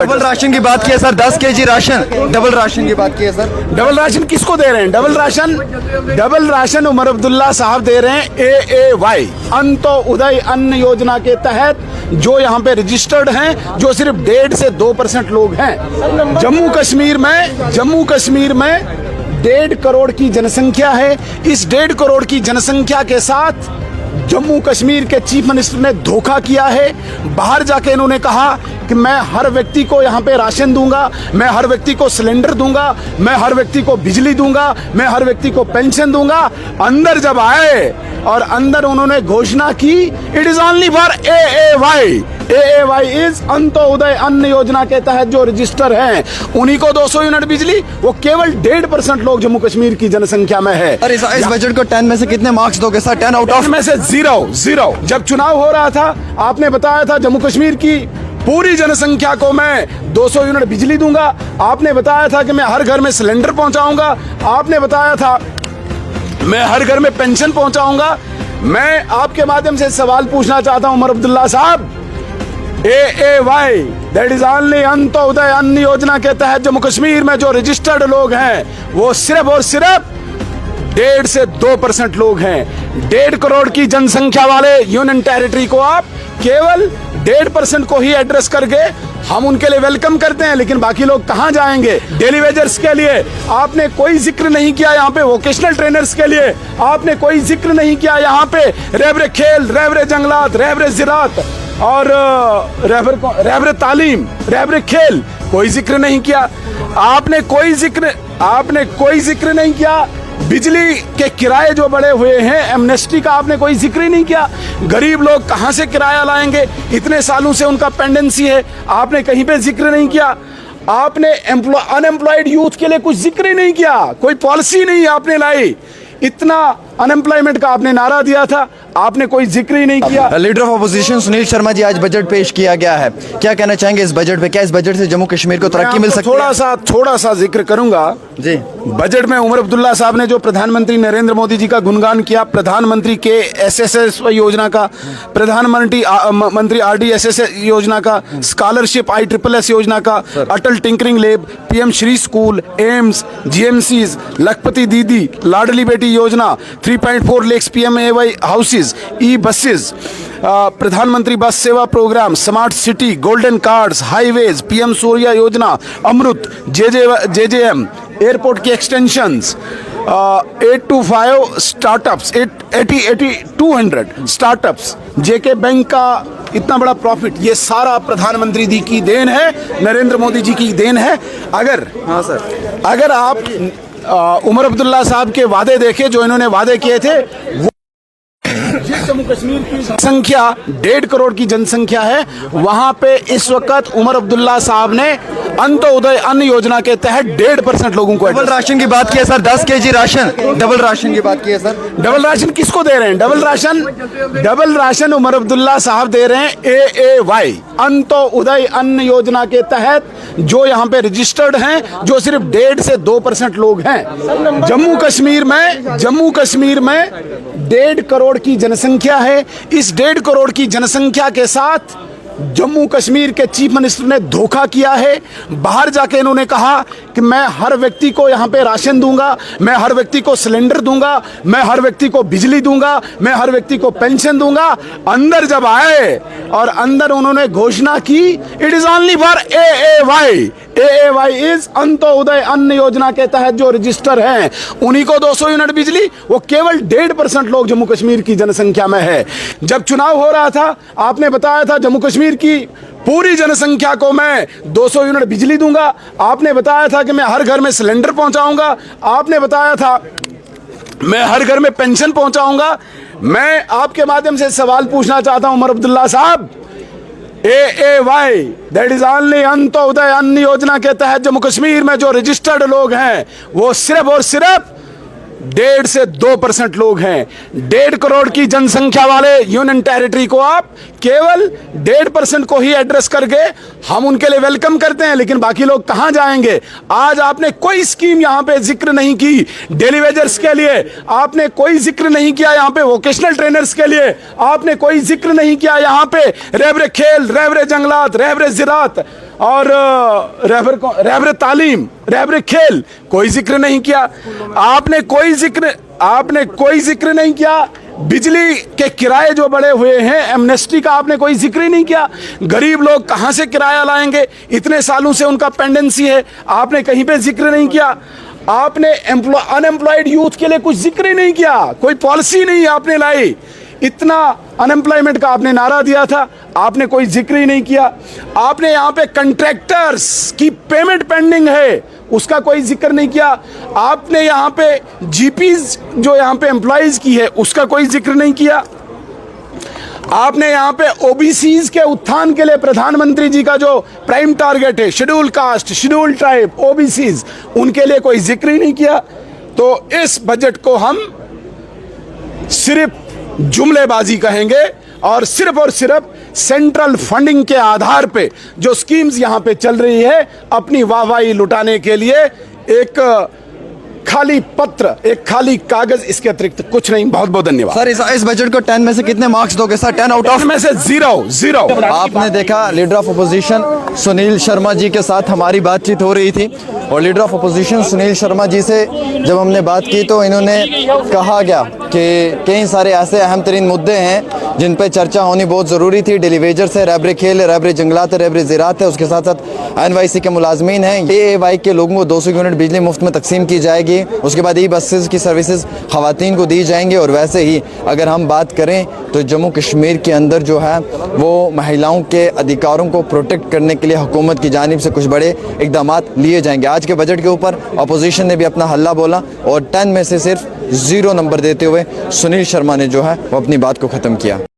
Double ration की बात की है sir, 10 KG ration double ration की बात की है सर। डबल राशन किसको दे रहे हैं? डबल राशन उमर अब्दुल्ला साहब दे रहे हैं AAY अंत्योदय अन्न योजना के तहत, जो यहाँ पे रजिस्टर्ड हैं, जो सिर्फ 1.5 से 2% लोग हैं। जम्मू कश्मीर में 1.5 करोड़ की जनसंख्या है। इस 1.5 करोड़ की जनसंख्या के साथ जम्मू कश्मीर के चीफ मिनिस्टर ने धोखा किया है। बाहर जाके इन्होंने कहा कि मैं हर व्यक्ति को यहाँ पे राशन दूंगा, मैं हर व्यक्ति को सिलेंडर दूंगा, मैं हर व्यक्ति को बिजली दूंगा, मैं हर व्यक्ति को पेंशन दूंगा। अंदर जब आए और अंदर उन्होंने घोषणा की, it is only for AAY is Antyodaya अन्न योजना के तहत जो रजिस्टर हैं उन्हीं को 200 यूनिट बिजली। वो केवल 1.5% लोग जम्मू कश्मीर की जनसंख्या में है। और इस बजट को 10 में से कितने मार्क्स दोगे सर? 10 आउट ऑफ में से 0। जब चुनाव हो रहा था आपने बताया था जम्मू कश्मीर की पूरी जनसंख्या को मैं 200 यूनिट बिजली दूंगा। आपने बताया था कि मैं हर घर में सिलेंडर पहुंचाऊंगा। आपने बताया था मैं हर घर में पेंशन पहुंचाऊंगा। मैं आपके माध्यम से सवाल पूछना चाहता हूं उमर अब्दुल्ला साहब, AAY that is only Antyodaya अन्न योजना के तहत जम्मू कश्मीर में जो रजिस्टर्ड लोग हैं वो सिर्फ और सिर्फ 1.5 से 2% लोग हैं। 1.5 करोड़ की जनसंख्या वाले यूनियन टेरिटरी को आप केवल 1.5% को ही एड्रेस करके हम उनके लिए वेलकम करते हैं, लेकिन बाकी लोग कहां जाएंगे? डेली वेजर्स के लिए आपने कोई जिक्र नहीं किया। यहाँ पे वोकेशनल ट्रेनर्स के लिए आपने कोई जिक्र नहीं किया। यहाँ पे रहबरे खेल, रहबरे जंगलात, रहबरे ज़राअत और रहबरे तालीम, रहबरे खेल, कोई जिक्र नहीं किया। आपने कोई जिक्र नहीं किया। बिजली के किराए जो बढ़े हुए हैं, एमनेस्टी का आपने कोई जिक्र ही नहीं किया। गरीब लोग कहां से किराया लाएंगे? इतने सालों से उनका पेंडेंसी है, आपने कहीं पे जिक्र नहीं किया। आपने अनएम्प्लॉयड यूथ के लिए कुछ जिक्र ही नहीं किया, कोई पॉलिसी नहीं आपने लाई। इतना अनएम्प्लॉयमेंट का आपने नारा दिया था, आपने कोई जिक्र ही नहीं किया। Leader of opposition Sunil Sharma ji, आज बजट पेश किया गया है, क्या कहना चाहेंगे इस बजट पे? क्या इस बजट से जम्मू कश्मीर को तरक्की मिल सकती है? थोड़ा सा जिक्र करूंगा जी। बजट में उमर अब्दुल्ला साहब ने जो प्रधानमंत्री नरेंद्र मोदी जी का गुणगान किया, प्रधानमंत्री के SSS योजना का, प्रधानमंत्री RDSS योजना का, स्कॉलरशिप ISSS योजना का, Atal tinkering lab, PM Shri school, AIIMS, GMCs, Lakhpati दीदी, लाडली बेटी योजना, 3.4 लाख PMAY हाउसेज, बसेस, प्रधानमंत्री बस सेवा program, smart city, golden cards, highways, PM Surya योजना, अमृत, JJM, एयरपोर्ट की extensions, 825 startups, 200 startups, JK bank का इतना बड़ा प्रॉफिट, ये सारा प्रधानमंत्री जी की देन है, नरेंद्र मोदी जी की देन है। अगर आप उमर अब्दुल्ला साहब के वादे देखे, जो इन्होंने वादे किए थे, वो जम्मू कश्मीर की संख्या 1.5 करोड़ की जनसंख्या है, वहां पे इस वक्त उमर अब्दुल्ला साहब ने अंत्योदय अन्न योजना के तहत 1.5% लोगों को डबल राशन की बात की है sir, 10 KG ration double ration की बात की है सर। डबल राशन किसको दे रहे हैं? डबल राशन उमर अब्दुल्ला साहब दे रहे हैं AAY अंत्योदय अन्न योजना के तहत, जो यहाँ पे रजिस्टर्ड हैं, जो सिर्फ 1.5 से 2% लोग हैं। जम्मू कश्मीर में 1.5 करोड़ की जनसंख्या है। इस 1.5 करोड़ की जनसंख्या के साथ जम्मू कश्मीर के चीफ मिनिस्टर ने धोखा किया है। बाहर जाके इन्होंने कहा कि मैं हर व्यक्ति को यहाँ पे राशन दूंगा, मैं हर व्यक्ति को सिलेंडर दूंगा, मैं हर व्यक्ति को बिजली दूंगा, मैं हर व्यक्ति को पेंशन दूंगा। अंदर जब आए और अंदर उन्होंने घोषणा की, it is only for AAY is Antyodaya अन्न योजना के तहत जो रजिस्टर हैं उन्हीं को 200 यूनिट बिजली। वो केवल 1.5% लोग जम्मू कश्मीर की जनसंख्या में है। जब चुनाव हो रहा था आपने बताया था जम्मू कश्मीर की पूरी जनसंख्या को मैं 200 यूनिट बिजली दूंगा। आपने बताया था कि मैं हर घर में सिलेंडर पहुंचाऊंगा। आपने बताया था मैं हर घर में पेंशन पहुंचाऊंगा। मैं आपके माध्यम से सवाल पूछना चाहता हूं उमर अब्दुल्ला साहब, AAY that is only Antyodaya अन्न योजना के तहत जम्मू कश्मीर में जो रजिस्टर्ड लोग हैं वो सिर्फ और सिर्फ 1.5 से 2% लोग हैं। 1.5 करोड़ की जनसंख्या वाले यूनियन टेरिटरी को आप केवल 1.5% को ही एड्रेस करके हम उनके लिए वेलकम करते हैं, लेकिन बाकी लोग कहां जाएंगे? आज आपने कोई स्कीम यहां पे जिक्र नहीं की। डेली वेजर्स के लिए आपने कोई जिक्र नहीं किया। यहां पे वोकेशनल ट्रेनर्स के लिए आपने कोई जिक्र नहीं किया। यहां पे रहबरे खेल, रहबरे जंगलात, रहबरे ज़राअत और रहबर तालीम, रहबर खेल, कोई जिक्र नहीं किया आपने। कोई जिक्र नहीं किया। बिजली के किराए जो बढ़े हुए हैं, एमनेस्टी का आपने कोई जिक्र ही नहीं किया। गरीब लोग कहां से किराया लाएंगे, इतने सालों से उनका पेंडेंसी है, आपने कहीं पे जिक्र नहीं किया। आपने अनएम्प्लॉयड यूथ के लिए कुछ जिक्र ही नहीं किया, कोई पॉलिसी नहीं आपने लाई। इतना अनएम्प्लॉयमेंट का आपने नारा दिया था, आपने कोई जिक्र ही नहीं किया। आपने यहाँ पे कंट्रैक्टर्स की पेमेंट पेंडिंग है, उसका कोई जिक्र नहीं किया। आपने यहाँ पे जीपीज जो यहाँ पे एम्प्लॉयज की है, उसका कोई जिक्र नहीं किया। आपने यहाँ पे ओबीसीज के उत्थान के लिए प्रधानमंत्री जी का जो प्राइम टारगेट है, schedule caste, schedule tribe, OBCs, उनके लिए कोई जिक्र ही नहीं किया। तो इस बजट को हम सिर्फ जुमलेबाजी कहेंगे और सिर्फ सेंट्रल फंडिंग के आधार पे जो स्कीम्स यहां पे चल रही है, अपनी वाहवाही लुटाने के लिए एक खाली पत्र, एक खाली कागज, इसके अतिरिक्त कुछ नहीं। बहुत बहुत धन्यवाद सर। इस बजट को 10 में से कितने मार्क्स दोगे सर? 10 आउट ऑफ में से जीरो। आपने देखा leader of opposition Sunil Sharma ji के साथ हमारी बातचीत हो रही थी और leader of opposition Sunil Sharma ji से जब हमने बात की तो इन्होंने कहा गया कि कई सारे ऐसे अहम तरीन मुद्दे हैं जिन पर चर्चा होनी बहुत ज़रूरी थी। डेली वेजर्स है, रहबर खेल है, रहबर जंगलात है, रहबर ज़राअत है, उसके साथ साथ NYC के मुलाजमीन हैं। AAY के लोगों को 200 यूनिट बिजली मुफ्त में तकसीम की जाएगी। उसके बाद बसेस की सर्विसेज ख़वातीन को दी जाएंगी। और वैसे ही अगर हम बात करें तो जम्मू कश्मीर के अंदर जो है वो महिलाओं के अधिकारों को प्रोटेक्ट करने के लिए हुकूमत की जानिब से कुछ बड़े इकदाम लिए जाएंगे। आज के बजट के ऊपर अपोजिशन ने भी अपना हल्ला बोला और 10 में से सिर्फ 0 नंबर देते हुए सुनील शर्मा ने जो है वो अपनी बात को ख़त्म किया।